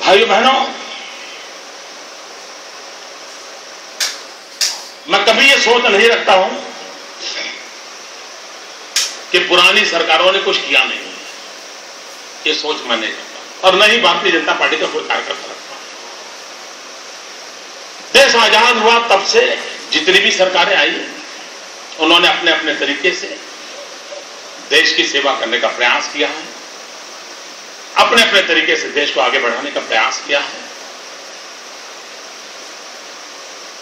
भाइयों बहनों, मैं कभी ये सोच नहीं रखता हूं कि पुरानी सरकारों ने कुछ किया नहीं, ये सोच मैं नहीं रखता, और न ही भारतीय जनता पार्टी का कोई कार्यकर्ता रखता। देश आजाद हुआ तब से जितनी भी सरकारें आई, उन्होंने अपने अपने तरीके से देश की सेवा करने का प्रयास किया है, अपने अपने तरीके से देश को आगे बढ़ाने का प्रयास किया है।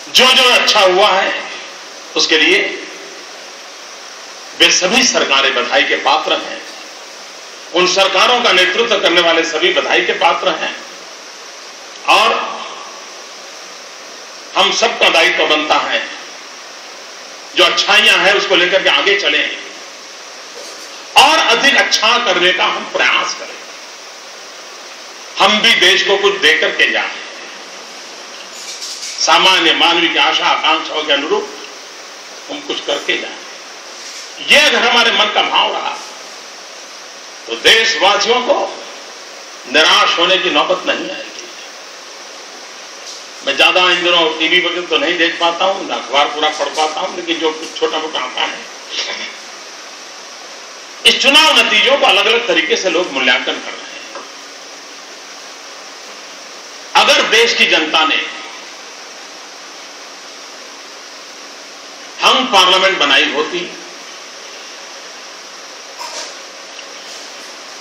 जो जो अच्छा हुआ है उसके लिए वे सभी सरकारें बधाई के पात्र हैं, उन सरकारों का नेतृत्व करने वाले सभी बधाई के पात्र हैं, और हम सबका दायित्व बनता है जो अच्छाइयां हैं उसको लेकर के आगे चलें और अधिक अच्छा करने का हम प्रयास करें। हम भी देश को कुछ देकर के जाएं, सामान्य मानवीय की आशा आकांक्षाओं के अनुरूप हम कुछ करके जाएं। ये अगर हमारे मन का भाव रहा तो देशवासियों को निराश होने की नौबत नहीं आएगी। मैं ज्यादा इन दिनों टीवी वगैरह तो नहीं देख पाता हूं, अखबार पूरा पढ़ पाता हूं, लेकिन जो कुछ छोटा मोटा आता है, इस चुनाव नतीजों को अलग अलग तरीके से लोग मूल्यांकन कर रहे हैं। अगर देश की जनता ने हम पार्लियामेंट बनाई होती,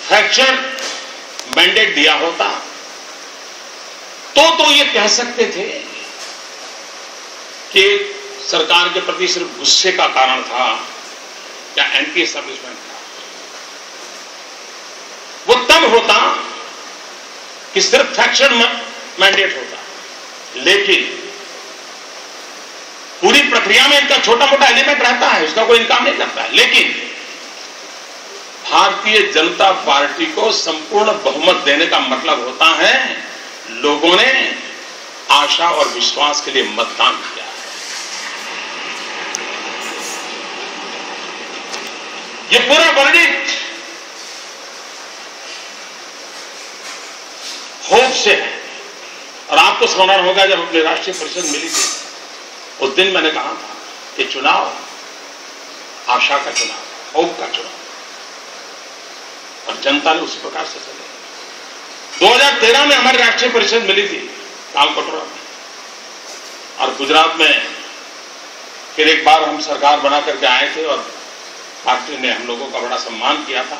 फ्रैक्चर मैंडेट दिया होता, तो ये कह सकते थे कि सरकार के प्रति सिर्फ गुस्से का कारण था या एंटी एस्टैब्लिशमेंट था। वो तब होता कि सिर्फ फ्रैक्चर मैंडेट होता, लेकिन पूरी प्रक्रिया में इनका छोटा मोटा एलिमेंट रहता है, उसका कोई इनकार नहीं करता है। लेकिन भारतीय जनता पार्टी को संपूर्ण बहुमत देने का मतलब होता है लोगों ने आशा और विश्वास के लिए मतदान किया है। ये पूरा वर्डिक्ट होप से है। और आपको स्मरण होगा जब अपनी राष्ट्रीय परिषद मिली थी, उस दिन मैंने कहा था कि चुनाव आशा का चुनाव, होप का चुनाव, और जनता ने उसी प्रकार से चले। 2013 में हमारी राष्ट्रीय परिषद मिली थी तालकटोरा में, और गुजरात में फिर एक बार हम सरकार बना करके आए थे और पार्टी ने हम लोगों का बड़ा सम्मान किया था।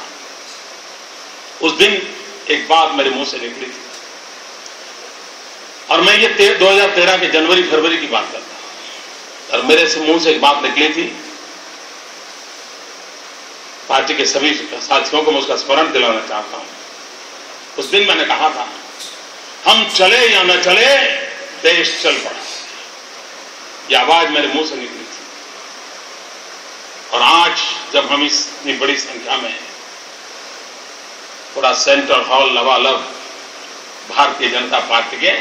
उस दिन एक बात मेरे मुंह से निकली थी, और मैं ये 2013 के जनवरी फरवरी की बात करता हूं, और मेरे से मुंह से एक बात निकली थी। पार्टी के सभी साथियों को मैं उसका स्मरण दिलाना चाहता हूं। उस दिन मैंने कहा था, हम चले या न चले देश चल पड़ा। यह आवाज मेरे मुंह से निकली थी, और आज जब हम इतनी बड़ी संख्या में पूरा सेंट्रल हॉल लबालब भारतीय जनता पार्टी के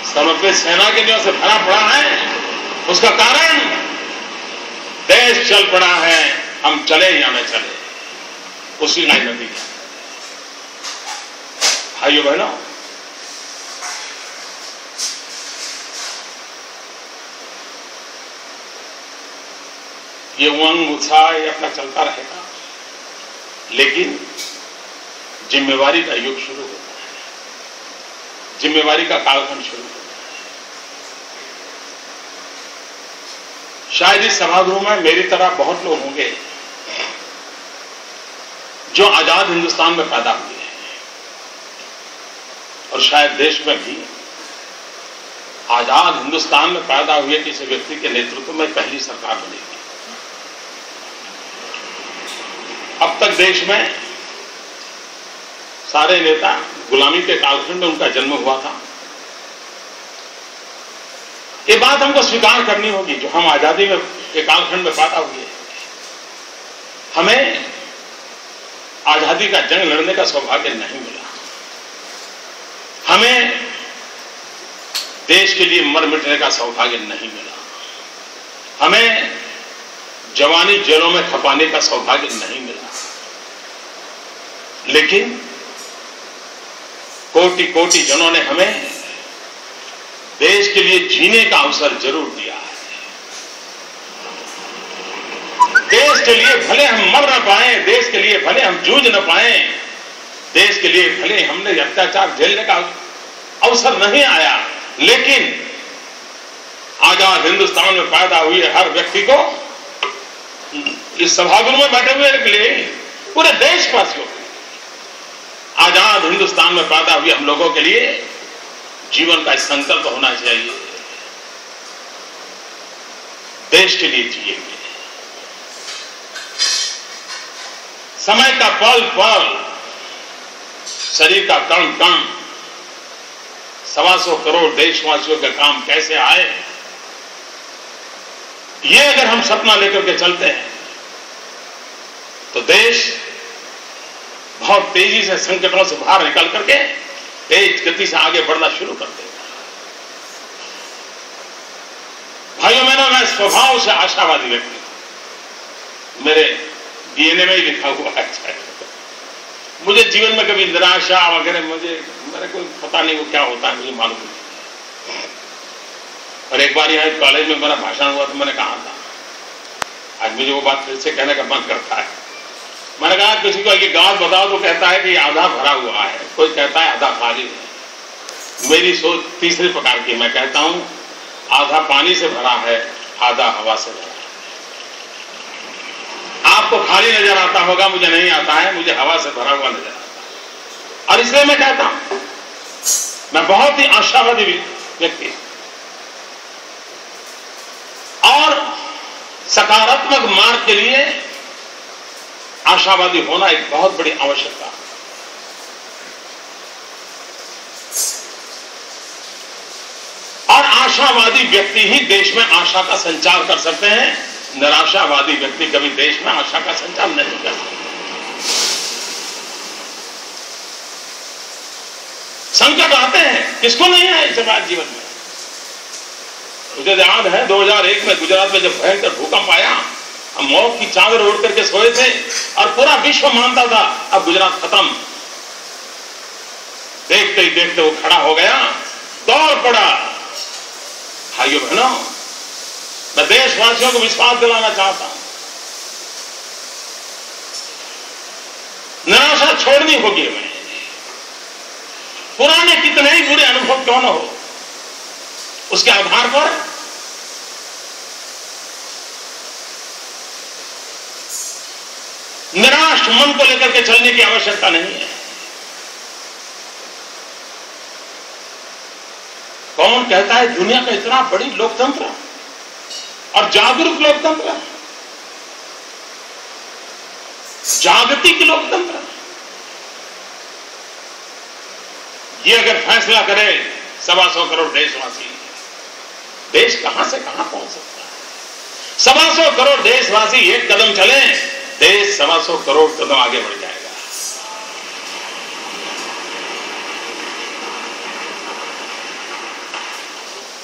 समर्पित सेना के लिए से भरा पड़ा है, उसका कारण देश चल पड़ा है। हम चले या न चले, उसी लाइन नतीजा। भाइयों बहनों, ये उमंग उत्साह ये अपना चलता रहेगा, लेकिन जिम्मेवारी का युग शुरू होता है, जिम्मेवारी का कालखंड शुरू होता है। शायद इस सभागृह में मेरी तरह बहुत लोग होंगे जो आजाद हिंदुस्तान में पैदा हुए हैं, और शायद देश में भी आजाद हिंदुस्तान में पैदा हुए किसी व्यक्ति के नेतृत्व में पहली सरकार बनेगी। अब तक देश में सारे नेता गुलामी के कालखंड में उनका जन्म हुआ था। ये बात हमको स्वीकार करनी होगी, जो हम आजादी में के कालखंड में पैदा हुए, हमें आजादी का जंग लड़ने का सौभाग्य नहीं मिला। हमें देश के लिए मर मिटने का सौभाग्य नहीं मिला। हमें जवानी जेलों में खपाने का सौभाग्य नहीं मिला। लेकिन कोटि कोटि जनों ने हमें देश के लिए जीने का अवसर जरूर दिया है। देश के लिए भले हम मर न पाए, देश के लिए भले हम जूझ न पाए, देश के लिए भले हमने अत्याचार झेलने का अवसर नहीं आया, लेकिन आजाद हिंदुस्तान में पैदा हुए हर व्यक्ति को, इस सभागृह में बैठे हुए के लिए, पूरे देशवासियों को, आजाद हिंदुस्तान में पैदा हुए हम लोगों के लिए जीवन का संकल्प होना चाहिए, देश के लिए जिएंगे। समय का पल पल, शरीर का कण कण 125 करोड़ देशवासियों के काम कैसे आए, ये अगर हम सपना लेकर के चलते हैं तो देश बहुत तेजी से संकटों से बाहर निकल करके तेज गति से आगे बढ़ना शुरू कर देगा। भाइयों बहनों, मैं स्वभाव से आशावादी व्यक्ति हूं, मेरे डीएनए में ही लिखा हुआ है। मुझे जीवन में कभी निराशा वगैरह मेरे को पता नहीं वो क्या होता है, मुझे मालूम नहीं। और एक बार यहाँ कॉलेज में मेरा भाषण हुआ तो मैंने कहा था, आज मुझे वो बात फिर से कहने का मन करता है। मैंने कहा किसी को ये गांव बताओ तो कहता है कि आधा भरा हुआ है, कोई कहता है आधा खाली है। मेरी सोच तीसरे प्रकार की, मैं कहता हूं आधा पानी से भरा है, आधा हवा से भरा है। आपको खाली नजर आता होगा, मुझे नहीं आता है, मुझे हवा से भरा हुआ नजर आता है। और इसलिए मैं कहता हूं, मैं बहुत ही आशावादी व्यक्ति और सकारात्मक मार्ग के लिए आशावादी होना एक बहुत बड़ी आवश्यकता है। और आशावादी व्यक्ति ही देश में आशा का संचार कर सकते हैं, निराशावादी व्यक्ति कभी देश में आशा का संचार नहीं कर सकते। संकट आते हैं, किसको नहीं है इस बात जीवन में। मुझे याद है 2001 में गुजरात में जब भयंकर भूकंप आया, हम मौत की चादर ओढ़ करके सोए थे और पूरा विश्व मानता था अब गुजरात खत्म। देखते ही देखते वो खड़ा हो गया, दौड़ पड़ा। भाइयों बहनों, मैं देशवासियों को विश्वास दिलाना चाहता हूं, निराशा छोड़नी होगी हमें। पुराने कितने ही बुरे अनुभव क्यों न हो, उसके आधार पर निराश मन को लेकर के चलने की आवश्यकता नहीं है। कौन कहता है दुनिया का इतना बड़ी लोकतंत्र और जागरूक लोकतंत्र, जागतिक लोकतंत्र, ये अगर फैसला करे 125 करोड़ देशवासी, देश कहां से कहां पहुंच सकता है। 125 करोड़ देशवासी एक कदम चले, देश 125 करोड़ कदम आगे बढ़ जाएगा।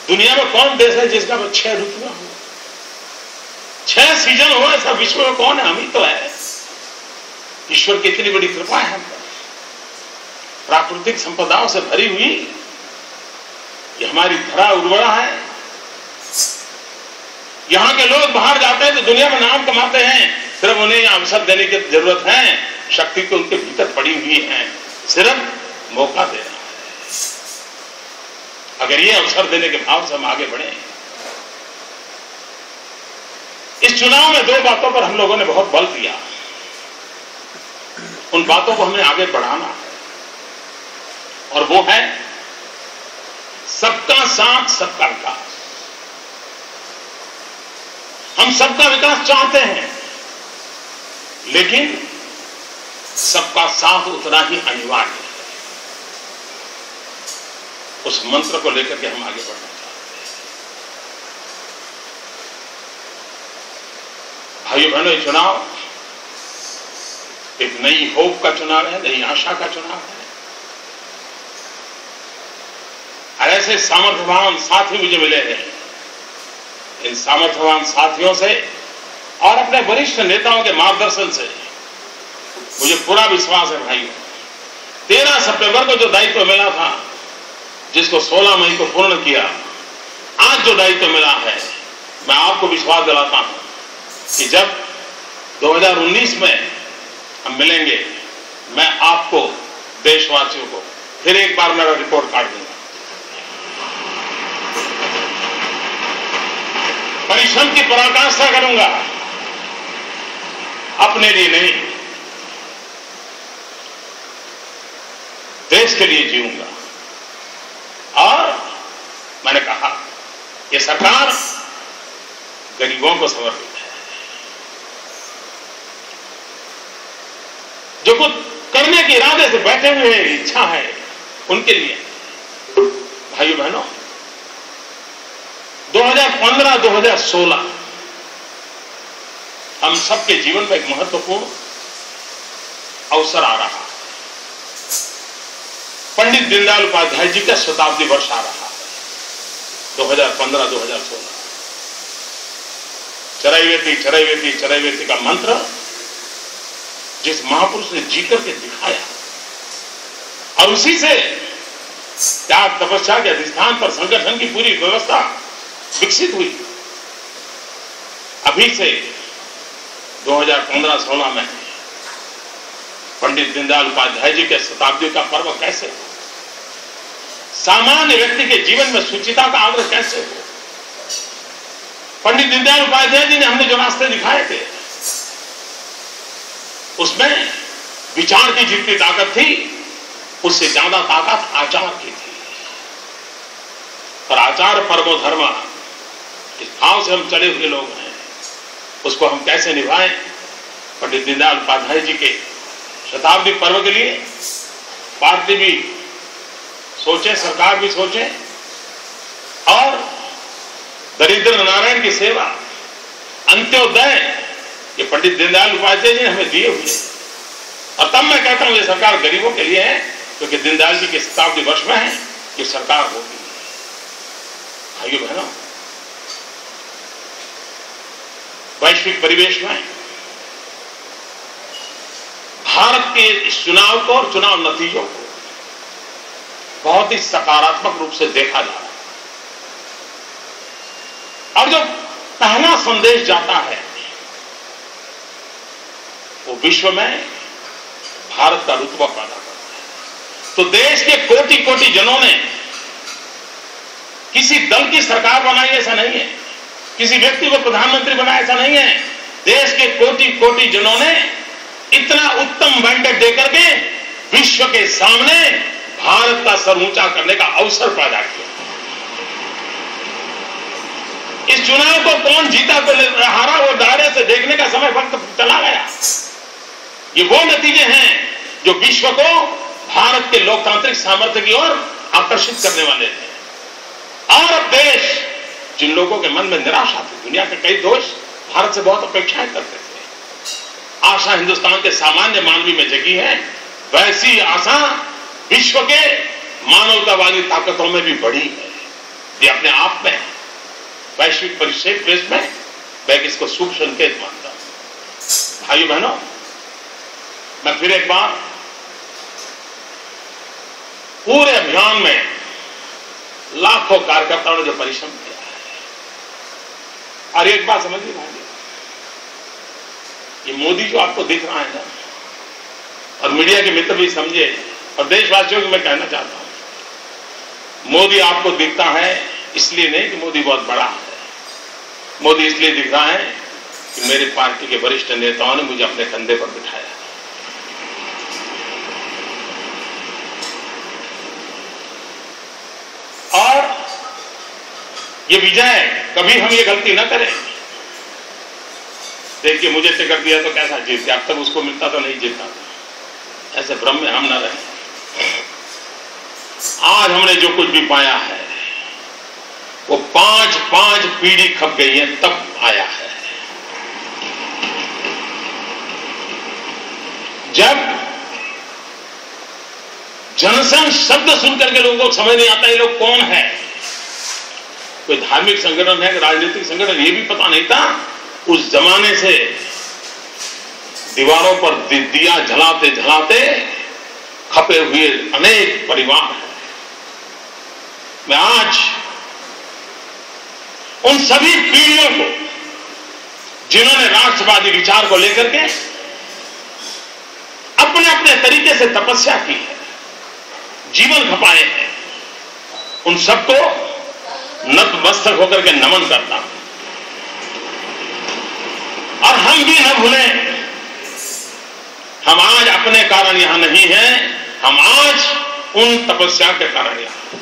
दुनिया में कौन देश है जिसका 6 ऋतुएं हो, 6 सीजन हो, ऐसा विश्व में कौन है? हम ही तो है। ईश्वर की इतनी बड़ी कृपा है हम पर, प्राकृतिक संपदाओं से भरी हुई ये हमारी धरा उर्वरा है। यहां के लोग बाहर जाते हैं तो दुनिया में नाम कमाते हैं, सिर्फ उन्हें अवसर देने की जरूरत है। शक्ति तो उनके भीतर पड़ी हुई है, सिर्फ मौका देना है। अगर ये अवसर देने के भाव से हम आगे बढ़े। इस चुनाव में 2 बातों पर हम लोगों ने बहुत बल दिया, उन बातों को हमें आगे बढ़ाना है, और वो है सबका साथ सबका विकास। हम सबका विकास चाहते हैं, लेकिन सबका साथ उतना ही अनिवार्य है। उस मंत्र को लेकर के हम आगे बढ़ना चाहते हैं। भाइयों बहनों, ये चुनाव एक नई होप का चुनाव है, नई आशा का चुनाव है। और ऐसे सामर्थ्यवान साथी मुझे मिले हैं। इन सामर्थ्यवान साथियों से और अपने वरिष्ठ नेताओं के मार्गदर्शन से मुझे पूरा विश्वास है भाइयों, 13 सितंबर को जो दायित्व मिला था, जिसको 16 मई को पूर्ण किया, आज जो दायित्व मिला है, मैं आपको विश्वास दिलाता हूं कि जब 2019 में हम मिलेंगे, मैं आपको, देशवासियों को फिर एक बार मेरा रिपोर्ट कार्ड दूंगा। परिश्रम की पराकाष्ठा करूंगा, अपने लिए नहीं, देश के लिए जीऊंगा। और मैंने कहा, यह सरकार गरीबों को समर्पित है। जो कुछ करने के इरादे से बैठे हुए हैं, इच्छा है, उनके लिए। भाइयों बहनों, 2015-2016 हम सबके जीवन में एक महत्वपूर्ण अवसर आ रहा है। पंडित दीनदयाल उपाध्याय जी का शताब्दी वर्ष आ रहा है, 2015-2016। चरैवेति चरैवेति चरैवेति का मंत्र जिस महापुरुष ने जी करके दिखाया, और उसी से त्याग तपस्या के अधिष्ठान पर संगठन की पूरी व्यवस्था विकसित हुई। अभी से 2015-16 में पंडित दीनदयाल उपाध्याय जी के शताब्दी का पर्व कैसे हो, सामान्य व्यक्ति के जीवन में सुचिता का आग्रह कैसे हो। पंडित दीनदयाल उपाध्याय जी ने हमने जो रास्ते दिखाए थे, उसमें विचार की जितनी ताकत थी, उससे ज्यादा ताकत आचार की थी। और आचार परमो धर्म, इस भाव से हम चले हुए लोग हैं, उसको हम कैसे निभाएं। पंडित दीनदयाल उपाध्याय जी के शताब्दी पर्व के लिए पार्टी भी सोचे, सरकार भी सोचे, और दरिद्र नारायण की सेवा, अंत्योदय, ये पंडित दीनदयाल उपाध्याय जी ने हमें दिए हुए। और तब मैं कहता हूं ये सरकार गरीबों के लिए है, क्योंकि दीनदयाल जी के शताब्दी वर्ष में है ये सरकार होगी। भाइयों बहनों, वैश्विक परिवेश में भारत के इस चुनाव को और चुनाव नतीजों को बहुत ही सकारात्मक रूप से देखा जा रहा है। और जो पहला संदेश जाता है, वो विश्व में भारत का रुतबा पैदा करता है। तो देश के कोटि कोटि जनों ने किसी दल की सरकार बनाई ऐसा नहीं है, किसी व्यक्ति को प्रधानमंत्री बनाया ऐसा नहीं है। देश के कोटि कोटि जनों ने इतना उत्तम मैंडेट देकर के विश्व के सामने भारत का सर ऊंचा करने का अवसर पैदा किया। इस चुनाव को कौन जीता को हारा, वो दायरे से देखने का समय वक्त चला गया। ये वो नतीजे हैं जो विश्व को भारत के लोकतांत्रिक सामर्थ्य की ओर आकर्षित करने वाले थे। और अब देश, जिन लोगों के मन में निराशा थी, दुनिया के कई देश भारत से बहुत अपेक्षाएं करते थे, आशा हिंदुस्तान के सामान्य मानवी में जगी है। वैसी आशा विश्व के मानवतावादी ताकतों में भी बढ़ी है। ये अपने आप में वैश्विक परिप्रेक्ष्य में मैं इसको शुभ संकेत मानता हूं। भाइयों बहनों, मैं फिर एक बार पूरे अभियान में लाखों कार्यकर्ताओं ने जो परिश्रम किया है, और एक बात समझिए भाई, ये मोदी जो आपको दिख रहा है ना, और मीडिया के मित्र भी समझे, और देशवासियों को मैं कहना चाहता हूं, मोदी आपको दिखता है इसलिए नहीं कि मोदी बहुत बड़ा है। मोदी इसलिए दिख रहा है कि मेरी पार्टी के वरिष्ठ नेताओं ने मुझे अपने कंधे पर बिठाया। और ये विजय, कभी हम ये गलती न करें। देखिए, मुझे टिकट दिया तो कैसा जीत गया, अब तक उसको मिलता तो नहीं जीता। ऐसे भ्रम में हम न रहें। आज हमने जो कुछ भी पाया है वो पांच पीढ़ी खप गई है तब आया है। जब जनसंघ शब्द सुनकर के लोगों को समझ नहीं आता ये लोग कौन है, कोई धार्मिक संगठन है, राजनीतिक संगठन, ये भी पता नहीं था। उस जमाने से दीवारों पर दिया जलाते जलाते खपे हुए अनेक परिवार हैं। मैं आज उन सभी पीढ़ियों को जिन्होंने राष्ट्रवादी विचार को लेकर के अपने अपने तरीके से तपस्या की है, जीवन खपाए हैं, उन सबको नतमस्तक होकर के नमन करता हूं। और हम भी न भूलें, हम आज अपने कारण यहां नहीं हैं, हम आज उन तपस्या के कारण यहां।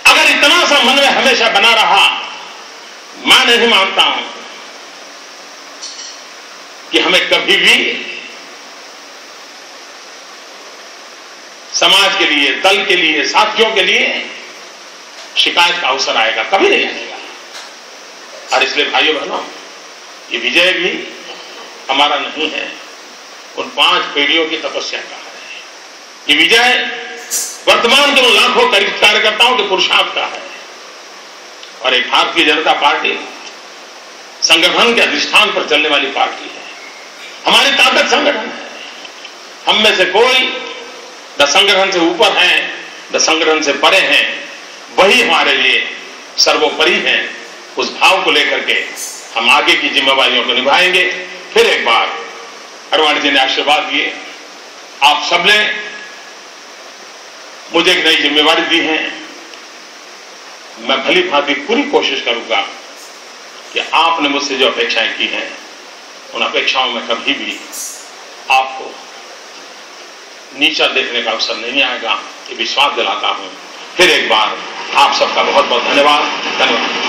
अगर इतना सा मन में हमेशा बना रहा, मैं नहीं मानता हूं कि हमें कभी भी समाज के लिए, दल के लिए, साथियों के लिए शिकायत का अवसर आएगा, कभी नहीं आएगा। और इसलिए भाइयों बहनों, ये विजय भी हमारा नहीं है, उन 5 पीढ़ियों की तपस्या का है। ये विजय वर्तमान के उन लाखों कार्यकर्ताओं के पुरुषार्थ का है। और एक भारतीय जनता पार्टी संगठन के अधिष्ठान पर चलने वाली पार्टी है। हमारी ताकत संगठन है। हम में से कोई न संगठन से ऊपर है, न संगठन से परे हैं। वही हमारे लिए सर्वोपरि है। उस भाव को लेकर के हम आगे की जिम्मेवारियों को निभाएंगे। फिर एक बार अडवाणी जी ने आशीर्वाद दिए, आप सबने मुझे एक नई जिम्मेवारी दी है। मैं भली भांति पूरी कोशिश करूंगा कि आपने मुझसे जो अपेक्षाएं की हैं, उन अपेक्षाओं में कभी भी आपको नीचा देखने का अवसर नहीं आएगा, ये विश्वास दिलाता हूं। फिर एक बार आप सबका बहुत बहुत धन्यवाद।